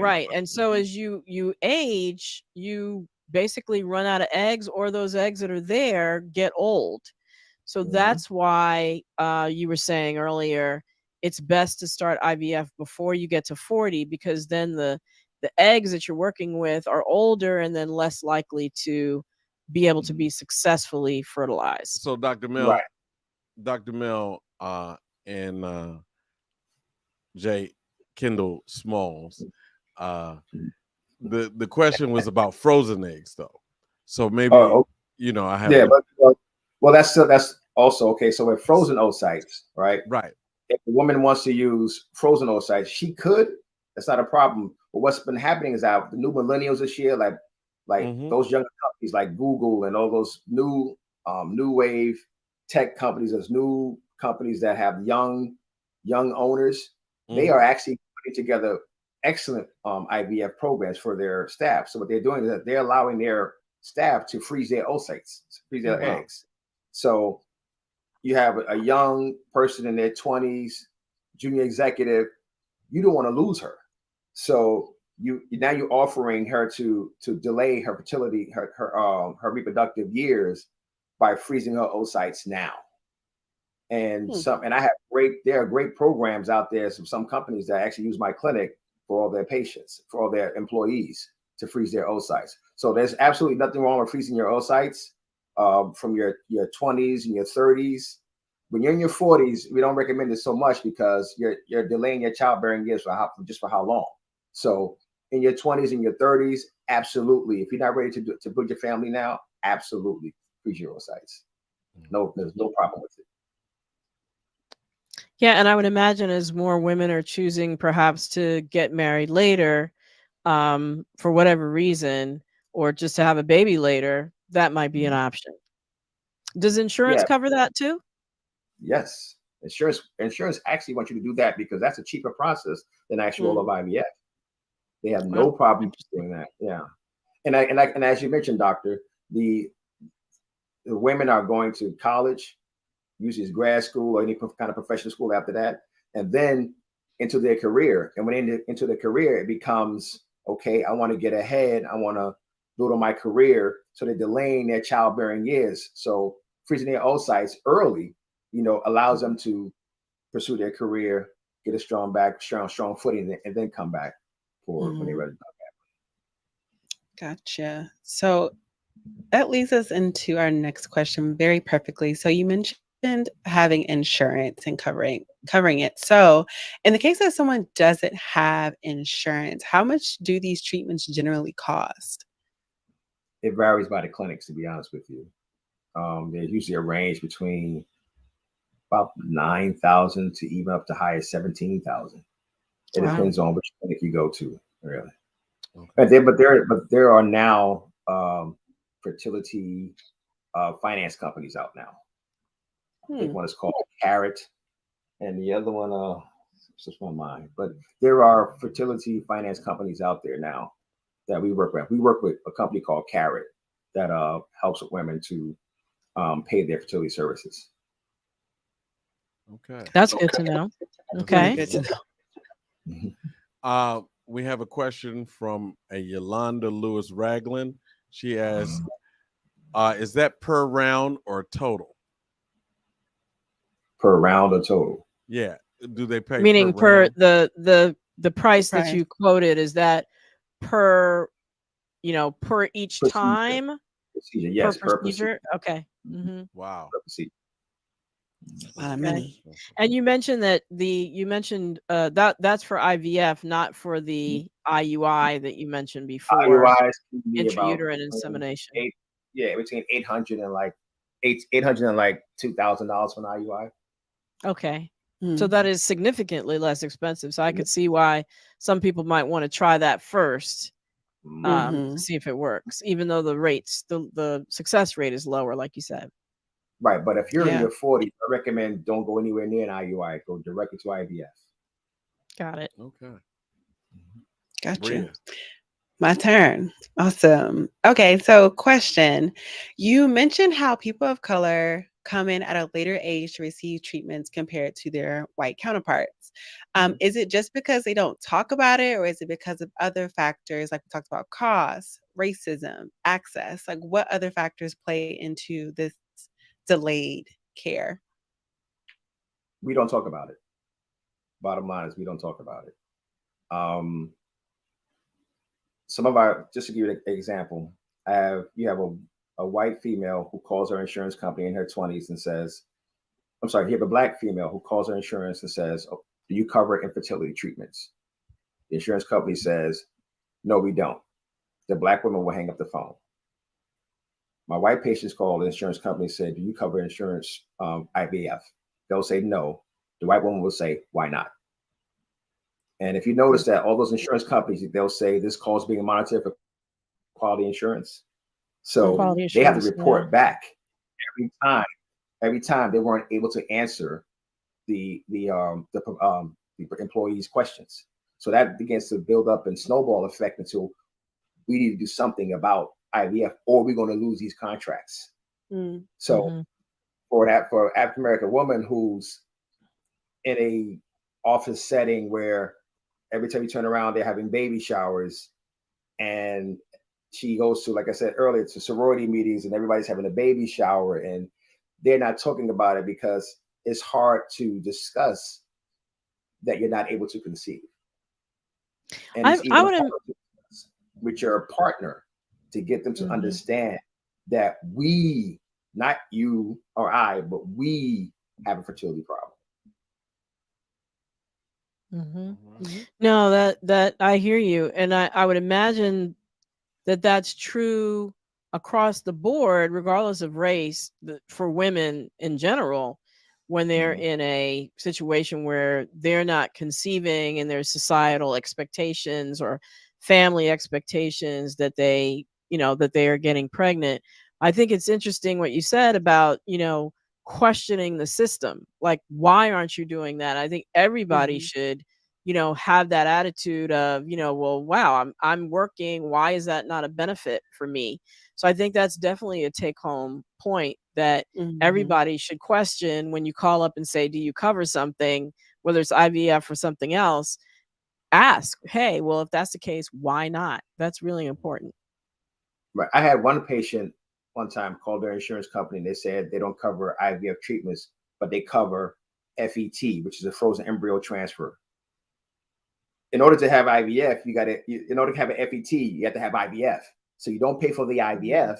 Right. And so as you age, you basically run out of eggs, or those eggs that are there get old. So that's why you were saying earlier, it's best to start IVF before you get to 40, because then the eggs that you're working with are older and then less likely to be able to be successfully fertilized. So Dr. Mel, Dr. Mel and J. Kendall Smalls, the question was about frozen eggs, though. So maybe I have well, that's also okay. So with frozen oocytes, right? Right. If a woman wants to use frozen oocytes, she could. That's not a problem. But what's been happening is that the new millennials this year, like those younger companies like Google and all those new wave tech companies, those new companies that have young owners, they are actually putting together excellent IVF programs for their staff. So what they're doing is that they're allowing their staff to freeze their oocytes, freeze their eggs. So you have a young person in their 20s, junior executive, you don't want to lose her. So now you're offering her to delay her fertility, her reproductive years by freezing her oocytes now. And there are great programs out there. Some companies that actually use my clinic for all their patients, for all their employees, to freeze their oocytes. So there's absolutely nothing wrong with freezing your oocytes from your 20s and your 30s. When you're in your 40s, we don't recommend it so much because you're delaying your childbearing years for how long. So in your 20s and your 30s, absolutely. If you're not ready to build your family now, absolutely freeze your oocytes. No, there's no problem with it. Yeah, and I would imagine as more women are choosing perhaps to get married later, for whatever reason, or just to have a baby later, that might be an option. Does insurance Yeah. cover that too? Yes. Insurance actually wants you to do that because that's a cheaper process than actual IVF. They have no problem doing that. Yeah. And as you mentioned, doctor, the women are going to college, usually it's grad school or any kind of professional school after that, and then into their career. And when into their career, it becomes, okay, I want to get ahead. I want to build on my career. So they're delaying their childbearing years. So freezing their oocytes early, allows them to pursue their career, get a strong footing, and then come back for when they're ready. Gotcha. So that leads us into our next question very perfectly. So you mentioned having insurance and covering it. So in the case that someone doesn't have insurance, how much do these treatments generally cost? It varies by the clinics, to be honest with you. There's usually a range between about $9,000 to even up to high as $17,000. It depends on which clinic you go to, really. Okay. But there are now fertility finance companies out now. I think one is called Carrot, and the other one, it's just my mind. But there are fertility finance companies out there now that we work with. We work with a company called Carrot that helps women to pay their fertility services. Okay. That's good to know. Okay. Good to know. We have a question from a Yolanda Lewis Ragland. She asks, is that per round or total? Per round or total? Yeah. Do they pay meaning per the price that Price. you quoted, is that per each Procedure. Time? Procedure, yes, per procedure? Okay. Mm-hmm. Wow. Per procedure. A lot of money. And you mentioned that that's for IVF, not for the IUI that you mentioned before. IUIs can be about intrauterine insemination. Between $800 and like $2,000 for an IUI. Okay. So that is significantly less expensive. So I could see why some people might want to try that first, to see if it works, even though the success rate is lower, like you said. Right, but if you're in your 40s, I recommend don't go anywhere near an IUI. Go directly to IVF. Got it. Okay. Gotcha. Bria. My turn. Awesome. Okay, so question. You mentioned how people of color come in at a later age to receive treatments compared to their white counterparts. Is it just because they don't talk about it, or is it because of other factors, like we talked about cost, racism, access? Like, what other factors play into this delayed care? We don't talk about it. Bottom line is we don't talk about it. Just to give you an example, you have a white female who calls her insurance company in her 20s and says, you have a black female who calls her insurance and says, oh, do you cover infertility treatments? The insurance company says, no, we don't. The black woman will hang up the phone. My white patients call the insurance company and say, do you cover insurance IVF? They'll say no. The white woman will say, why not? And if you notice that all those insurance companies, they'll say this call is being monitored for quality insurance. So they have to report back every time they weren't able to answer the employees' questions. So that begins to build up and snowball effect until we need to do something about IVF, or we're going to lose these contracts. So for African American woman who's in a office setting where every time you turn around, they're having baby showers. And she goes to, like I said earlier, to sorority meetings, and everybody's having a baby shower, and they're not talking about it because it's hard to discuss that you're not able to conceive. And it's even harder to discuss with your partner to get them to understand that we, not you or I, but we have a fertility problem. No, that I hear you, and I would imagine that that's true across the board, regardless of race, for women in general, when they're in a situation where they're not conceiving and there's societal expectations or family expectations that they, that they are getting pregnant. I think it's interesting what you said about, questioning the system. Like, why aren't you doing that? I think everybody should, have that attitude of, well, wow, I'm working. Why is that not a benefit for me? So I think that's definitely a take home point that everybody should question when you call up and say, do you cover something, whether it's IVF or something else? Ask, hey, well, if that's the case, why not? That's really important. Right. I had one patient one time called their insurance company, and they said they don't cover IVF treatments, but they cover FET, which is a frozen embryo transfer. In order to have IVF, in order to have an FET, you have to have IVF. So you don't pay for the IVF,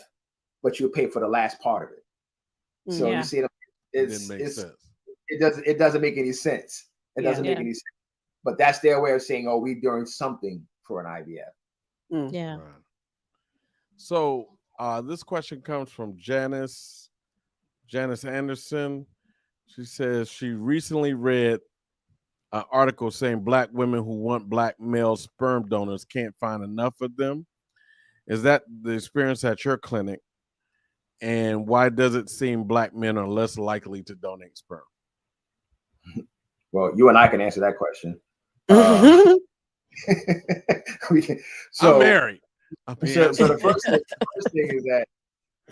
but you pay for the last part of it. So you see, it doesn't make any sense. It doesn't make any sense. But that's their way of saying, oh, we're doing something for an IVF. Yeah. Right. So this question comes from Janice Anderson. She says she recently read an article saying Black women who want Black male sperm donors can't find enough of them. Is that the experience at your clinic? And why does it seem Black men are less likely to donate sperm? Well, you and I can answer that question. I'm married. So the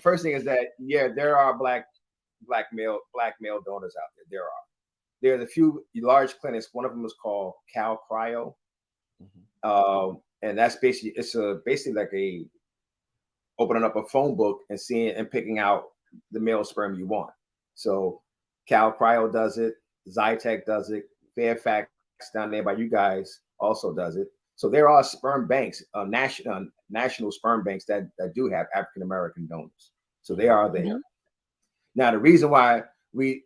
first thing is that yeah, there are black male donors out there. There's a few large clinics. One of them is called Cal Cryo, and that's basically like a opening up a phone book and seeing and picking out the male sperm you want. So Cal Cryo does it. Zytec does it. Fairfax down there by you guys also does it. So there are sperm banks, national sperm banks that do have African American donors. So they are there. Now the reason why we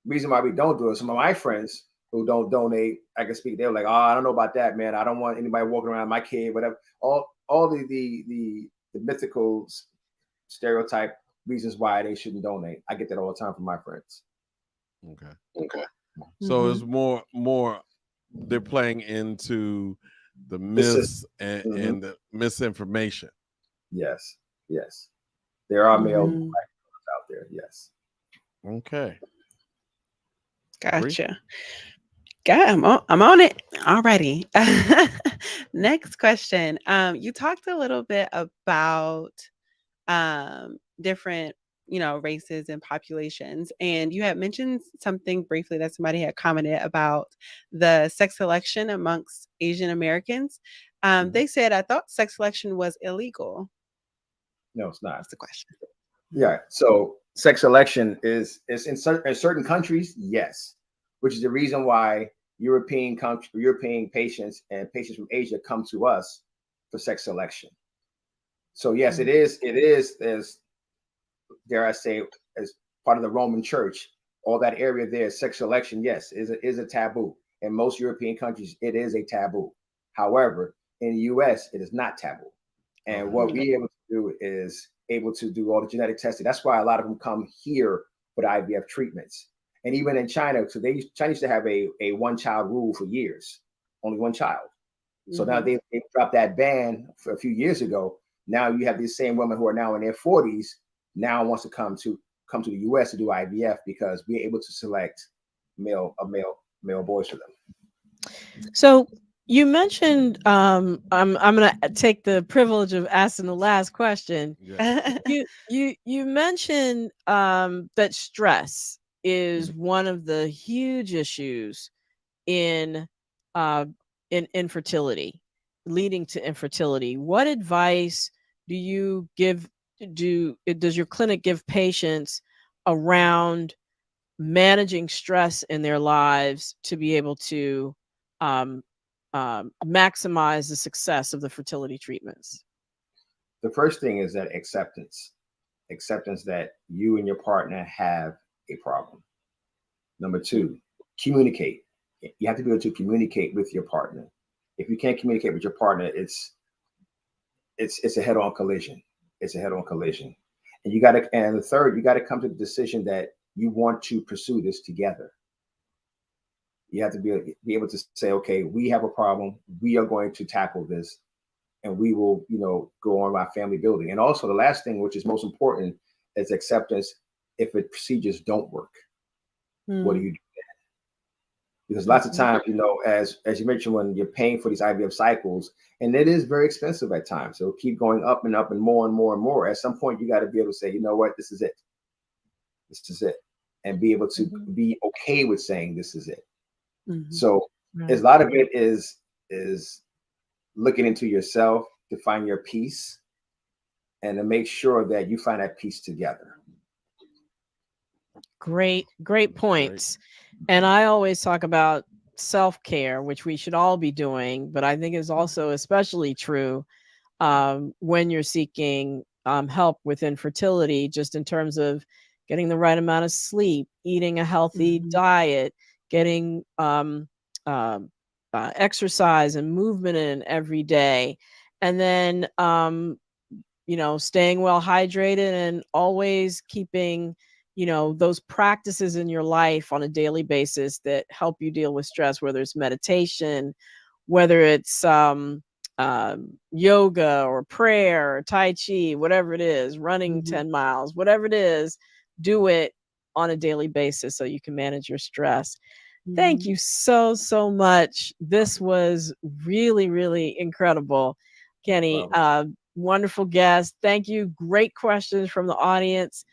don't do it, some of my friends who don't donate, I can speak, they're like, oh, I don't know about that, man. I don't want anybody walking around my kid, whatever. All the mythical stereotype reasons why they shouldn't donate. I get that all the time from my friends. Okay. So it's more they're playing into the myths and the misinformation. Yes. There are male Black out there. Yes. Okay. Gotcha. I'm on it already. Next question. You talked a little bit about different, races and populations, and you had mentioned something briefly that somebody had commented about the sex selection amongst Asian Americans. They said, I thought sex selection was illegal. No, it's not. That's the question. Yeah. So sex selection is in certain countries, yes, which is the reason why European patients and patients from Asia come to us for sex selection. So yes, it is as dare I say, as part of the Roman Church, all that area there, sex selection, yes, is a taboo. In most European countries, it is a taboo. However, in the US, it is not taboo. And what we're able to do is able to do all the genetic testing. That's why a lot of them come here for the IVF treatments. And even in China, so China used to have a one-child rule for years, only one child. So now they dropped that ban for a few years ago. Now you have these same women who are now in their 40s now wants to come to the US to do IVF because we're able to select male boys for them. So you mentioned, I'm going to take the privilege of asking the last question. Yeah. You mentioned that stress is one of the huge issues in in infertility, leading to infertility. What advice do you give? Does your clinic give patients around managing stress in their lives to be able to maximize the success of the fertility treatments? The first thing is that acceptance that you and your partner have a problem. Number two, communicate. You have to be able to communicate with your partner. If you can't communicate with your partner, it's a head-on collision. It's a head-on collision. And the third, you got to come to the decision that you want to pursue this together. You have to be able to say, okay, we have a problem. We are going to tackle this, and we will, go on our family building. And also the last thing, which is most important, is acceptance. If the procedures don't work, what do you do? Because lots of times, as you mentioned, when you're paying for these IVF cycles, and it is very expensive at times, so keep going up and up and more and more and more. At some point, you got to be able to say, you know what, this is it. This is it. And be able to be okay with saying this is it. So a lot of it is looking into yourself to find your peace and to make sure that you find that peace together. Great points. And I always talk about self-care, which we should all be doing, but I think is also especially true when you're seeking help with infertility, just in terms of getting the right amount of sleep, eating a healthy diet, getting exercise and movement in every day, and then staying well hydrated and always keeping those practices in your life on a daily basis that help you deal with stress, whether it's meditation, whether it's yoga or prayer or tai chi, whatever it is, running 10 miles, whatever it is, do it on a daily basis so you can manage your stress. Thank you so much. This was really, really incredible, Kenny. Wonderful guest. Thank you. Great questions from the audience.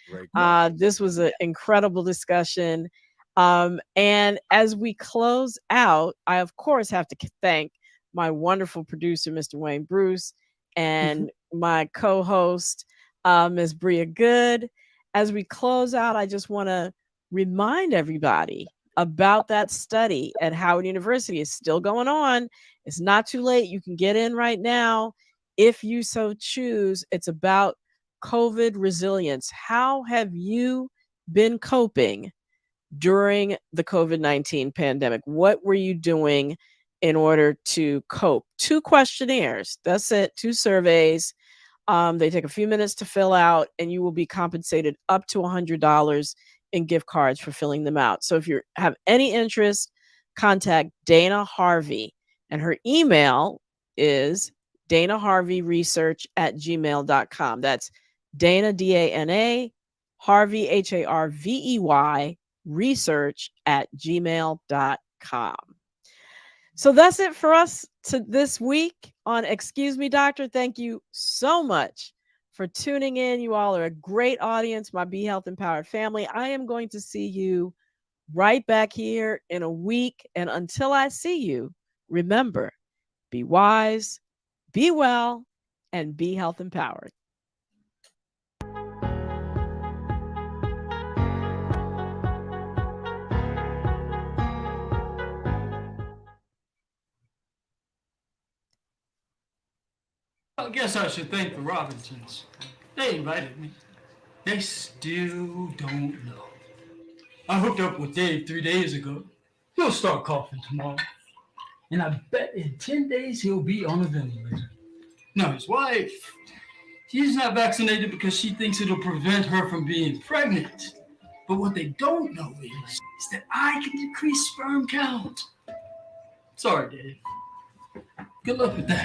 This was an incredible discussion. And as we close out, I of course have to thank my wonderful producer, Mr. Wayne Bruce, and my co-host, Ms. Bria Good. As we close out, I just want to remind everybody about that study at Howard University. It's still going on. It's not too late. You can get in right now if you so choose. It's about COVID resilience. How have you been coping during the COVID-19 pandemic? What were you doing in order to cope? 2 questionnaires. That's it. 2 surveys. They take a few minutes to fill out, and you will be compensated up to $100 in gift cards for filling them out. So if you have any interest, contact Dana Harvey, and her email is danaharveyresearch@gmail.com. That's Dana, D-A-N-A, Harvey, H-A-R-V-E-Y, research@gmail.com. So that's it for us this week on Excuse Me, Doctor. Thank you so much for tuning in. You all are a great audience, my Be Health Empowered family. I am going to see you right back here in a week. And until I see you, remember, be wise, be well, and be health empowered. I guess I should thank the Robinsons. They invited me. They still don't know. I hooked up with Dave 3 days ago. He'll start coughing tomorrow. And I bet in 10 days he'll be on a ventilator. Now his wife, she's not vaccinated because she thinks it'll prevent her from being pregnant. But what they don't know is that I can decrease sperm count. Sorry, Dave. Good luck with that.